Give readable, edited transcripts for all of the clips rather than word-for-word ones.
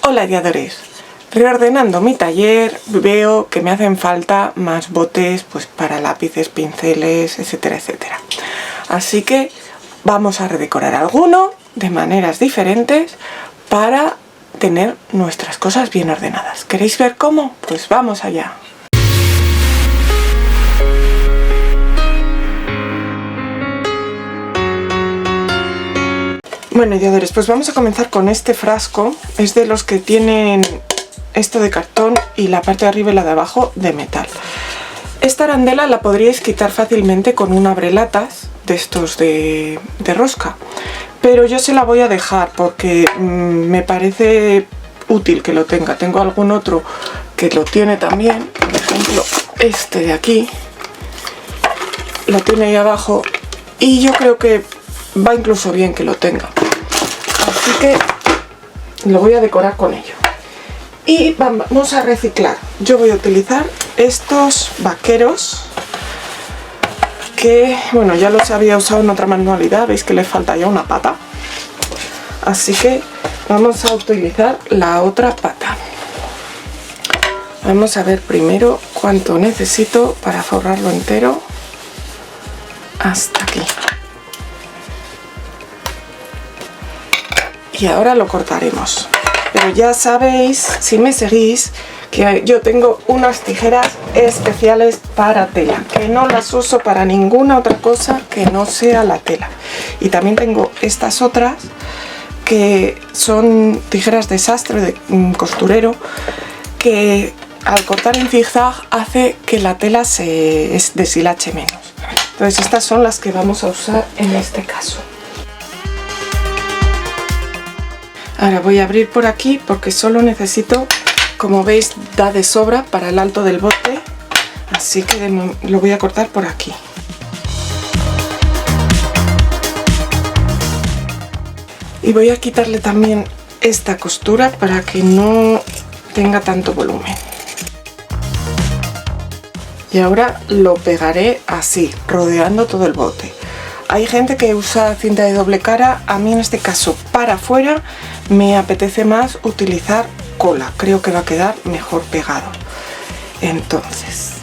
Hola diadores, reordenando mi taller veo que me hacen falta más botes pues para lápices, pinceles, etcétera, etcétera. Así que vamos a redecorar alguno de maneras diferentes para tener nuestras cosas bien ordenadas. ¿Queréis ver cómo? Pues vamos allá. Bueno, diadores, pues vamos a comenzar con este frasco. Es de los que tienen esto de cartón y la parte de arriba y la de abajo de metal. Esta arandela la podríais quitar fácilmente con un abrelatas de estos de rosca, pero yo se la voy a dejar porque me parece útil que lo tenga. Tengo algún otro que lo tiene también, por ejemplo este de aquí lo tiene ahí abajo y yo creo que va incluso bien que lo tenga, así que lo voy a decorar con ello. Y vamos a reciclar. Yo voy a utilizar estos vaqueros que, bueno, ya los había usado en otra manualidad, veis que le falta ya una pata, así que vamos a utilizar la otra pata. Vamos a ver primero cuánto necesito para forrarlo entero. Hasta aquí. Y ahora lo cortaremos. Pero ya sabéis, si me seguís, que yo tengo unas tijeras especiales para tela, que no las uso para ninguna otra cosa que no sea la tela. Y también tengo estas otras que son tijeras de sastre, de costurero, que al cortar en zigzag hace que la tela se deshilache menos. Entonces estas son las que vamos a usar en este caso. Ahora voy a abrir por aquí porque solo necesito, como veis, da de sobra para el alto del bote, así que lo voy a cortar por aquí. Y voy a quitarle también esta costura para que no tenga tanto volumen. Y ahora lo pegaré así, rodeando todo el bote. Hay gente que usa cinta de doble cara, a mí en este caso para afuera me apetece más utilizar cola, creo que va a quedar mejor pegado. Entonces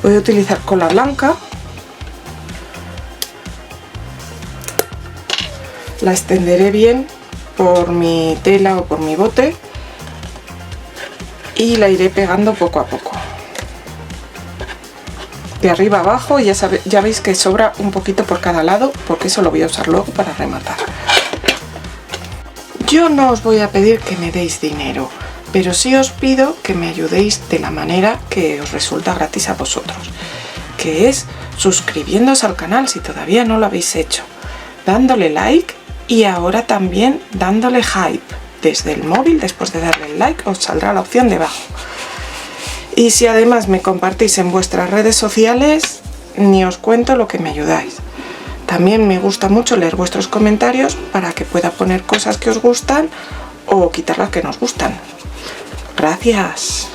voy a utilizar cola blanca, la extenderé bien por mi tela o por mi bote y la iré pegando poco a poco, de arriba a abajo. Ya veis que sobra un poquito por cada lado porque eso lo voy a usar luego para rematar. Yo no os voy a pedir que me deis dinero, pero sí os pido que me ayudéis de la manera que os resulta gratis a vosotros, que es suscribiéndoos al canal si todavía no lo habéis hecho, dándole like y ahora también dándole hype. Desde el móvil, después de darle el like, os saldrá la opción debajo. Y si además me compartís en vuestras redes sociales, ni os cuento lo que me ayudáis. También me gusta mucho leer vuestros comentarios para que pueda poner cosas que os gustan o quitar las que nos gustan. Gracias.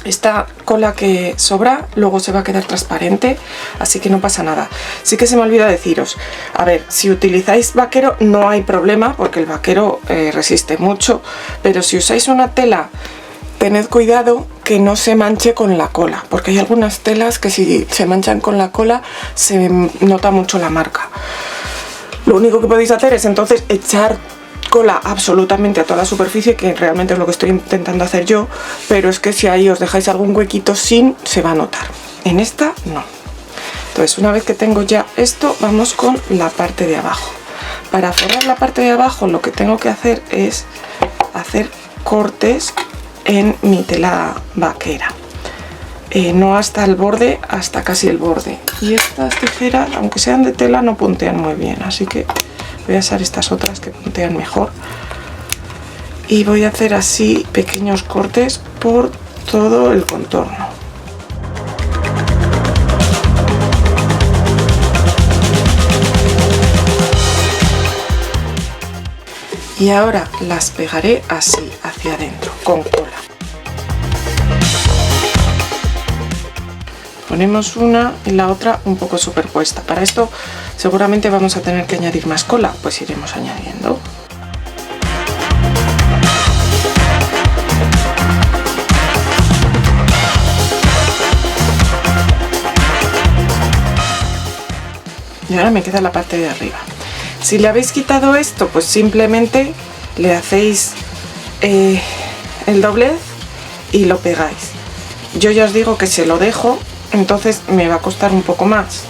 Esta cola que sobra luego se va a quedar transparente, así que no pasa nada. Sí que se me olvida deciros, a ver, si utilizáis vaquero no hay problema porque el vaquero resiste mucho, pero si usáis una tela, tened cuidado que no se manche con la cola, porque hay algunas telas que si se manchan con la cola se nota mucho la marca. Lo único que podéis hacer es entonces echar cola absolutamente a toda la superficie, que realmente es lo que estoy intentando hacer yo, pero es que si ahí os dejáis algún huequito se va a notar. En esta no. Entonces una vez que tengo ya esto, vamos con la parte de abajo. Para forrar la parte de abajo lo que tengo que hacer es hacer cortes en mi tela vaquera, no hasta el borde, hasta casi el borde. Y estas tijeras, aunque sean de tela, no puntean muy bien, así que voy a usar estas otras que puntean mejor y voy a hacer así pequeños cortes por todo el contorno. Y ahora las pegaré así hacia adentro con cola. Ponemos una y la otra un poco superpuesta. Para esto seguramente vamos a tener que añadir más cola, pues iremos añadiendo. Y ahora me queda la parte de arriba. Si le habéis quitado esto, pues simplemente le hacéis el doblez y lo pegáis. Yo ya os digo que se lo dejo, entonces me va a costar un poco más,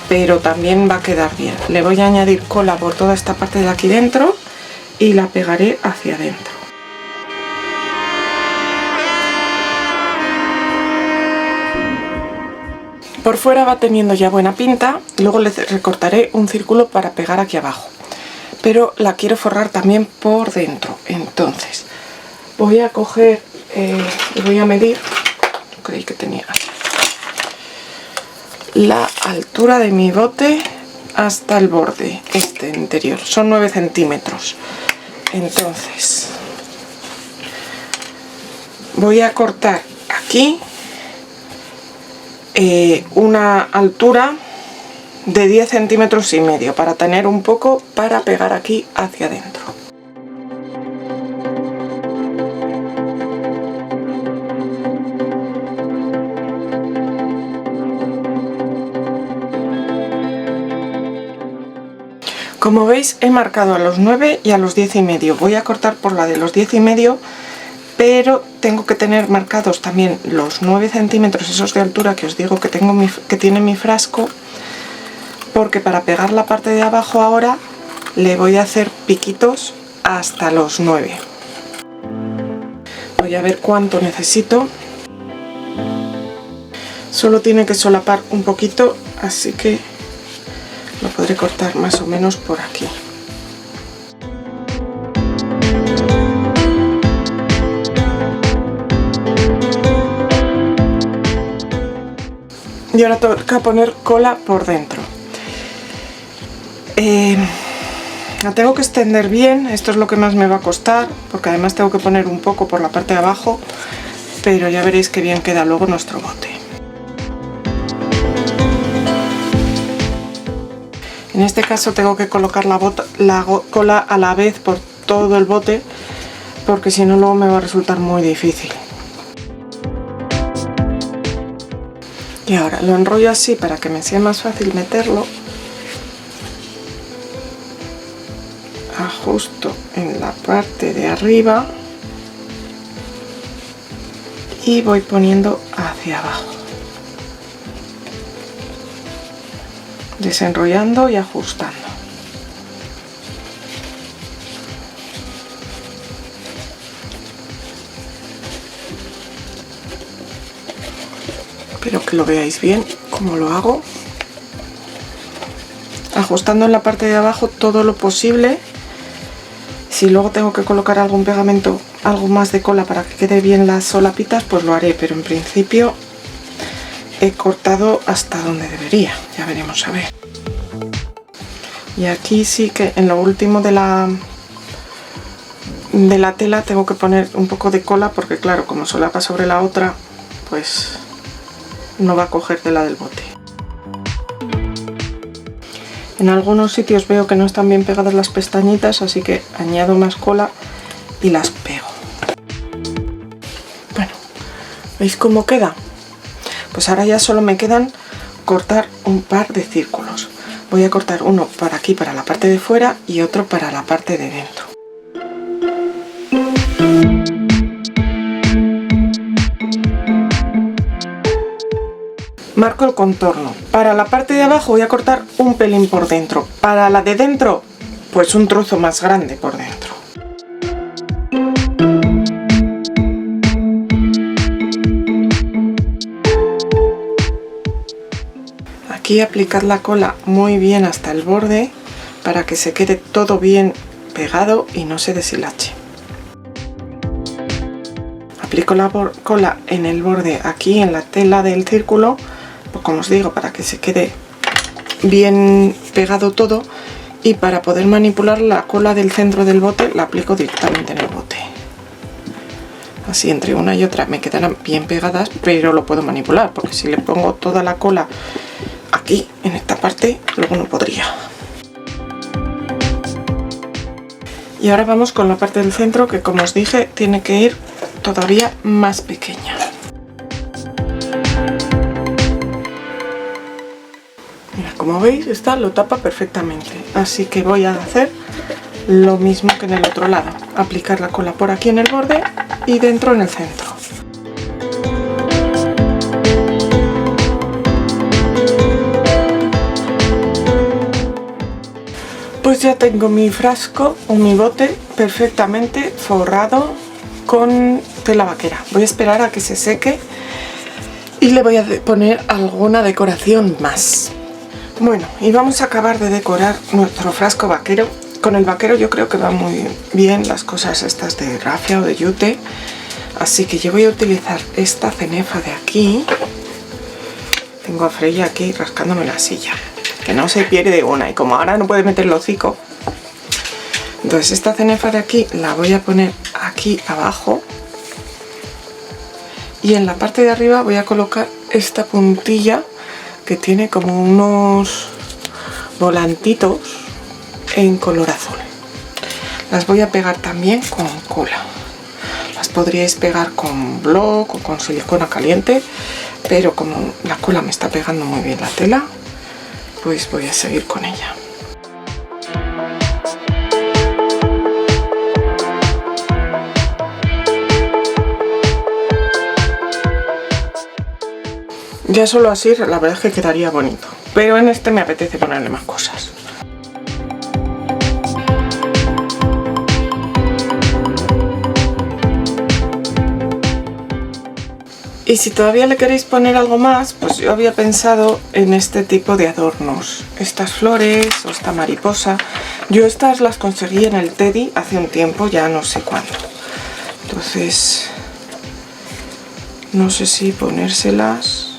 pero también va a quedar bien. Le voy a añadir cola por toda esta parte de aquí dentro y la pegaré hacia adentro. Por fuera va teniendo ya buena pinta, luego le recortaré un círculo para pegar aquí abajo, pero la quiero forrar también por dentro. Entonces voy a coger y voy a medir, creí que tenía la altura de mi bote hasta el borde este interior, son 9 centímetros. Entonces voy a cortar aquí una altura de 10 centímetros y medio para tener un poco para pegar aquí hacia adentro. Como veis, he marcado a los 9 y a los 10 y medio. Voy a cortar por la de los 10 y medio, pero tengo que tener marcados también los 9 centímetros esos de altura que os digo que tiene mi frasco, porque para pegar la parte de abajo ahora le voy a hacer piquitos hasta los 9. Voy a ver cuánto necesito. Solo tiene que solapar un poquito, así que lo podré cortar más o menos por aquí. Y ahora toca poner cola por dentro. La tengo que extender bien, esto es lo que más me va a costar, porque además tengo que poner un poco por la parte de abajo, pero ya veréis que bien queda luego nuestro bote. En este caso tengo que colocar la cola a la vez por todo el bote, porque si no luego me va a resultar muy difícil. Y ahora lo enrollo así para que me sea más fácil meterlo. Ajusto en la parte de arriba y voy poniendo hacia abajo, desenrollando y ajustando. Espero que lo veáis bien cómo lo hago, ajustando en la parte de abajo todo lo posible. Si luego tengo que colocar algún pegamento, algo más de cola para que quede bien las solapitas, pues lo haré, pero en principio he cortado hasta donde debería, ya veremos a ver. Y aquí sí que en lo último de la tela tengo que poner un poco de cola, porque claro, como solapa sobre la otra, pues no va a coger tela del bote. En algunos sitios veo que no están bien pegadas las pestañitas, así que añado más cola y las pego. Bueno, ¿veis cómo queda? Pues ahora ya solo me quedan cortar un par de círculos. Voy a cortar uno para aquí, para la parte de fuera, y otro para la parte de dentro. Marco el contorno. Para la parte de abajo voy a cortar un pelín por dentro. Para la de dentro, pues un trozo más grande por dentro. Aquí aplicad la cola muy bien hasta el borde para que se quede todo bien pegado y no se deshilache. Aplico la cola en el borde aquí en la tela del círculo, pues como os digo, para que se quede bien pegado todo, y para poder manipular la cola del centro del bote la aplico directamente en el bote. Así entre una y otra me quedarán bien pegadas, pero lo puedo manipular, porque si le pongo toda la cola aquí en esta parte luego no podría. Y ahora vamos con la parte del centro, que como os dije tiene que ir todavía más pequeña. Mira cómo como veis, esta lo tapa perfectamente. Así que voy a hacer lo mismo que en el otro lado. Aplicar la cola por aquí en el borde y dentro en el centro. Pues ya tengo mi frasco o mi bote perfectamente forrado con tela vaquera. Voy a esperar a que se seque y le voy a poner alguna decoración más. Bueno, y vamos a acabar de decorar nuestro frasco vaquero. Con el vaquero yo creo que va muy bien las cosas estas de rafia o de yute. Así que yo voy a utilizar esta cenefa de aquí. Tengo a Freya aquí rascándome la silla, que no se pierde una, y como ahora no puede meter el hocico, entonces esta cenefa de aquí la voy a poner aquí abajo y en la parte de arriba voy a colocar esta puntilla que tiene como unos volantitos en color azul. Las voy a pegar también con cola. Las podríais pegar con bloc o con silicona caliente, pero como la cola me está pegando muy bien la tela, pues voy a seguir con ella. Ya solo así la verdad es que quedaría bonito, pero en este me apetece ponerle más cosas. Y si todavía le queréis poner algo más, pues yo había pensado en este tipo de adornos. Estas flores o esta mariposa. Yo estas las conseguí en el Teddy hace un tiempo, ya no sé cuándo. Entonces, no sé si ponérselas.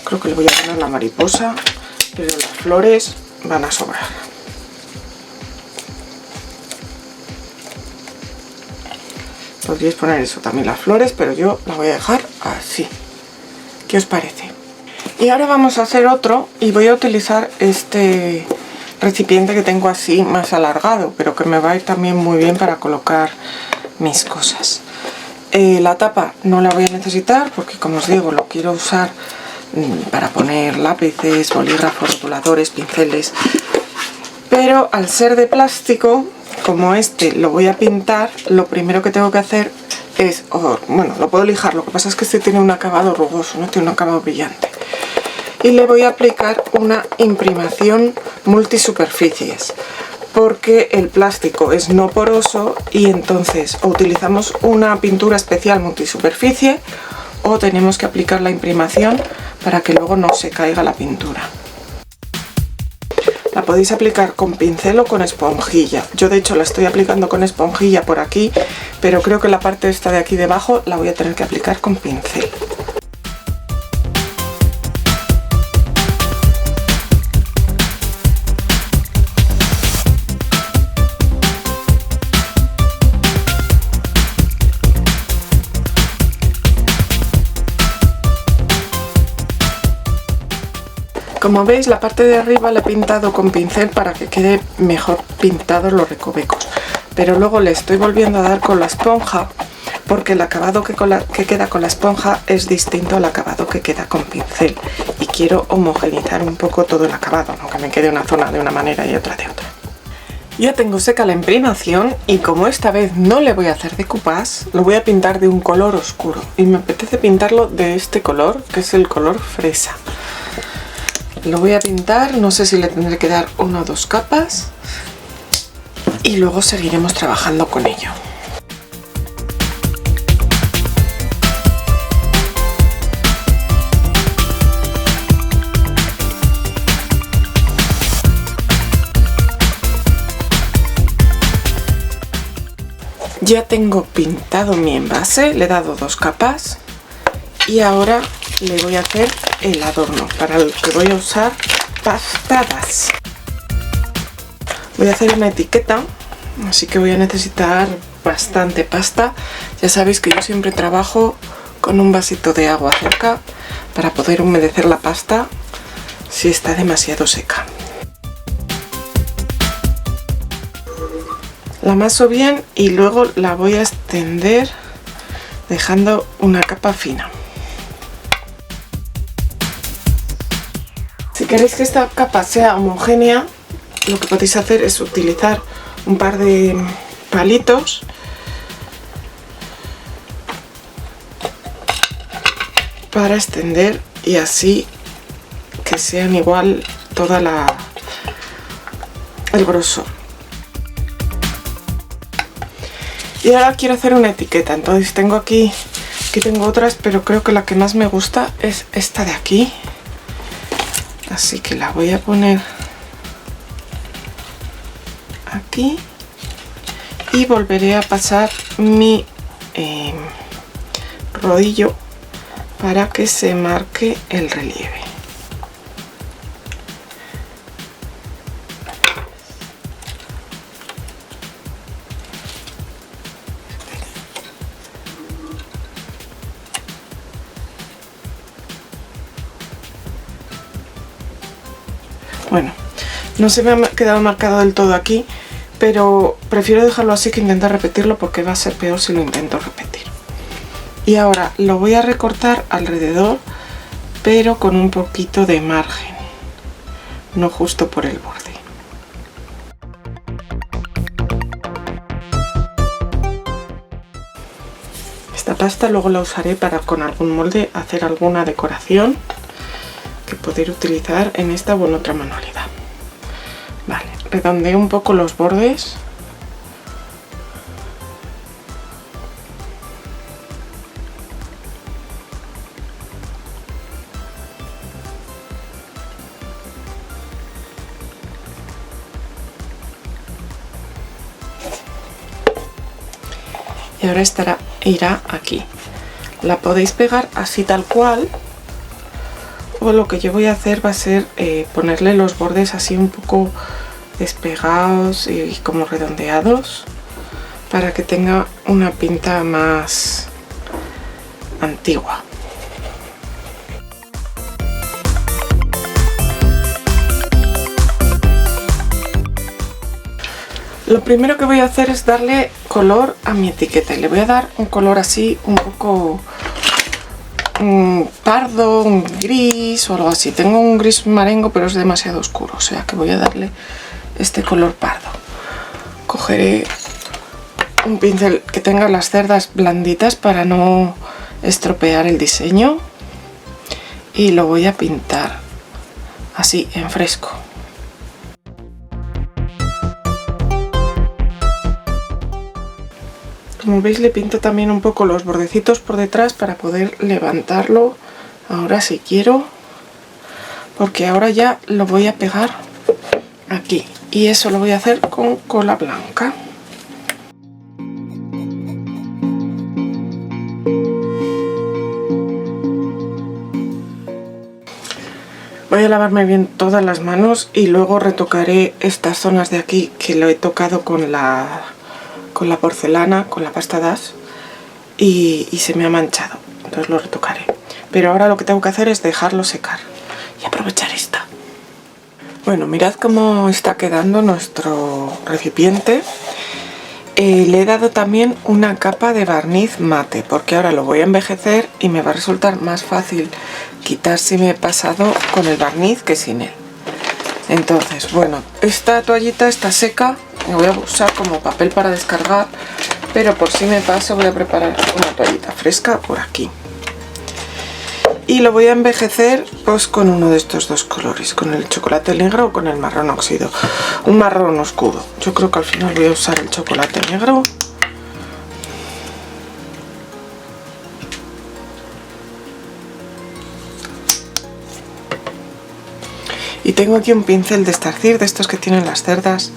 Creo que le voy a poner la mariposa, pero las flores van a sobrar. Podríais poner eso también, las flores, pero yo la voy a dejar así. ¿Qué os parece? Y ahora vamos a hacer otro y voy a utilizar este recipiente que tengo así más alargado, pero que me va a ir también muy bien para colocar mis cosas. La tapa no la voy a necesitar porque, como os digo, lo quiero usar para poner lápices, bolígrafos, rotuladores, pinceles, pero al ser de plástico, como este lo voy a pintar, lo primero que tengo que hacer es, bueno, lo puedo lijar, lo que pasa es que este tiene un acabado rugoso, no tiene un acabado brillante, y le voy a aplicar una imprimación multisuperficies, porque el plástico es no poroso y entonces o utilizamos una pintura especial multisuperficie o tenemos que aplicar la imprimación para que luego no se caiga la pintura. La podéis aplicar con pincel o con esponjilla. Yo de hecho la estoy aplicando con esponjilla por aquí, pero creo que la parte esta de aquí debajo la voy a tener que aplicar con pincel. Como veis, la parte de arriba la he pintado con pincel para que quede mejor pintados los recovecos, pero luego le estoy volviendo a dar con la esponja porque el acabado que queda con la esponja es distinto al acabado que queda con pincel y quiero homogeneizar un poco todo el acabado, aunque me quede una zona de una manera y otra de otra. Ya tengo seca la imprimación y como esta vez no le voy a hacer decoupage, lo voy a pintar de un color oscuro y me apetece pintarlo de este color, que es el color fresa. Lo voy a pintar, no sé si le tendré que dar 1 o 2 capas y luego seguiremos trabajando con ello. Ya tengo pintado mi envase, le he dado 2 capas y ahora le voy a hacer el adorno para el que voy a usar pastadas. Voy a hacer una etiqueta, así que voy a necesitar bastante pasta. Ya sabéis que yo siempre trabajo con un vasito de agua cerca para poder humedecer la pasta si está demasiado seca. La amaso bien y luego la voy a extender dejando una capa fina. queréis que esta capa sea homogénea, lo que podéis hacer es utilizar un par de palitos para extender y así que sean igual toda el grosor. Y ahora quiero hacer una etiqueta, entonces tengo aquí tengo otras, pero creo que la que más me gusta es esta de aquí, así que la voy a poner aquí y volveré a pasar mi rodillo para que se marque el relieve. Bueno, no se me ha quedado marcado del todo aquí, pero prefiero dejarlo así que intentar repetirlo porque va a ser peor si lo intento repetir. Y ahora lo voy a recortar alrededor, pero con un poquito de margen, no justo por el borde. Esta pasta luego la usaré para con algún molde hacer alguna decoración que poder utilizar en esta o en otra manualidad. Vale, redondeo un poco los bordes. Y ahora irá aquí. La podéis pegar así tal cual, o lo que yo voy a hacer va a ser ponerle los bordes así un poco despegados y como redondeados para que tenga una pinta más antigua. Lo primero que voy a hacer es darle color a mi etiqueta y le voy a dar un color así un poco pardo, un gris o algo así. Tengo un gris marengo pero es demasiado oscuro, o sea que voy a darle este color pardo. Cogeré un pincel que tenga las cerdas blanditas para no estropear el diseño y lo voy a pintar así en fresco. Como veis le pinto también un poco los bordecitos por detrás para poder levantarlo ahora si quiero, porque ahora ya lo voy a pegar aquí y eso lo voy a hacer con cola blanca. Voy a lavarme bien todas las manos y luego retocaré estas zonas de aquí que lo he tocado con la porcelana, con la pasta Dash y se me ha manchado, entonces lo retocaré. Pero ahora lo que tengo que hacer es dejarlo secar y aprovechar esta. Bueno, mirad cómo está quedando nuestro recipiente. Le he dado también una capa de barniz mate porque ahora lo voy a envejecer y me va a resultar más fácil quitar si me he pasado con el barniz que sin él. Entonces, bueno, esta toallita está seca, la voy a usar como papel para descargar, pero por si me paso voy a preparar una toallita fresca por aquí. Y lo voy a envejecer pues con uno de estos dos colores, con el chocolate negro o con el marrón óxido, un marrón oscuro. Yo creo que al final voy a usar el chocolate negro. Y tengo aquí un pincel de estarcir, de estos que tienen las cerdas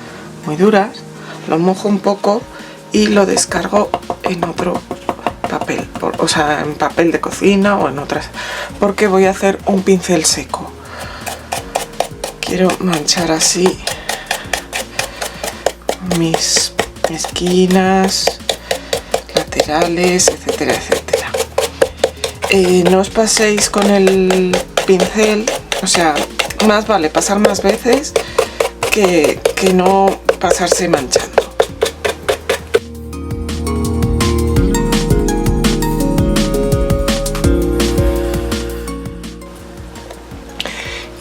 muy duras, lo mojo un poco y lo descargo en otro papel, o sea, en papel de cocina o en otras, porque voy a hacer un pincel seco. Quiero manchar así mis esquinas, laterales, etcétera, etcétera. No os paséis con el pincel, o sea, más vale pasar más veces que no pasarse manchando.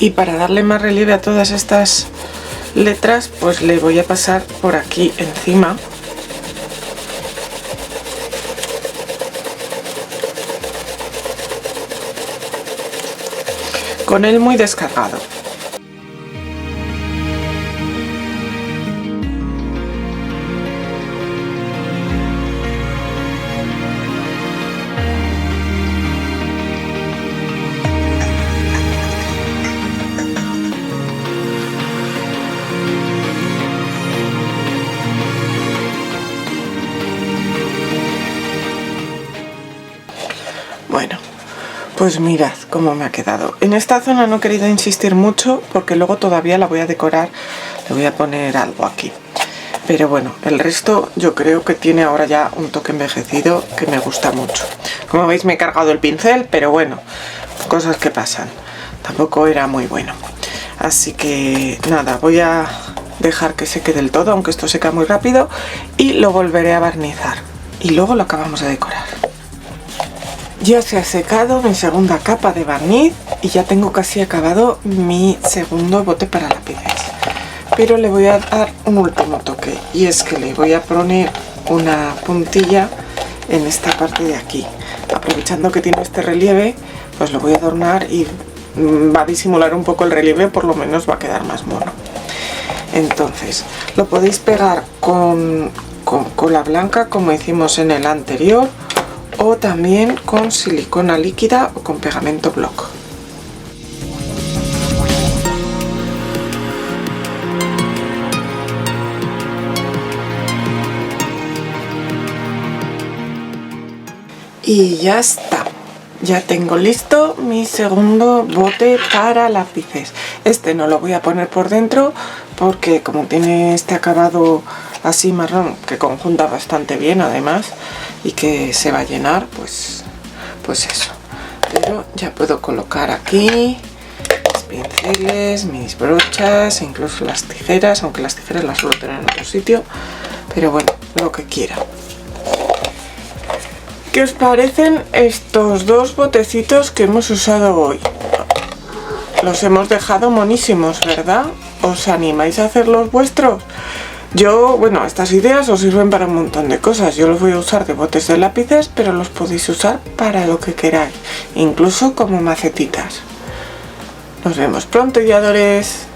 Y para darle más relieve a todas estas letras, pues le voy a pasar por aquí encima con él muy descargado. Bueno, pues mirad cómo me ha quedado. En esta zona no he querido insistir mucho porque luego todavía la voy a decorar, le voy a poner algo aquí. Pero bueno, el resto yo creo que tiene ahora ya un toque envejecido que me gusta mucho. Como veis me he cargado el pincel, pero bueno, cosas que pasan. Tampoco era muy bueno. Así que nada, voy a dejar que seque del todo, aunque esto seca muy rápido, y lo volveré a barnizar. Y luego lo acabamos de decorar. Ya se ha secado mi segunda capa de barniz y ya tengo casi acabado mi segundo bote para lápices. Pero le voy a dar un último toque y es que le voy a poner una puntilla en esta parte de aquí. Aprovechando que tiene este relieve, pues lo voy a adornar y va a disimular un poco el relieve, por lo menos va a quedar más mono. Entonces, lo podéis pegar con cola blanca como hicimos en el anterior, o también con silicona líquida o con pegamento block. Y ya está, ya tengo listo mi segundo bote para lápices. Este no lo voy a poner por dentro porque como tiene este acabado así marrón que conjunta bastante bien además y que se va a llenar, pues eso. Pero ya puedo colocar aquí mis pinceles, mis brochas, incluso las tijeras, aunque las tijeras las suelo tener en otro sitio, pero bueno, lo que quiera. ¿Qué os parecen estos dos botecitos que hemos usado hoy? Los hemos dejado monísimos, ¿verdad? ¿Os animáis a hacer los vuestros? Yo, bueno, estas ideas os sirven para un montón de cosas. Yo los voy a usar de botes de lápices, pero los podéis usar para lo que queráis, incluso como macetitas. Nos vemos pronto, guiadores.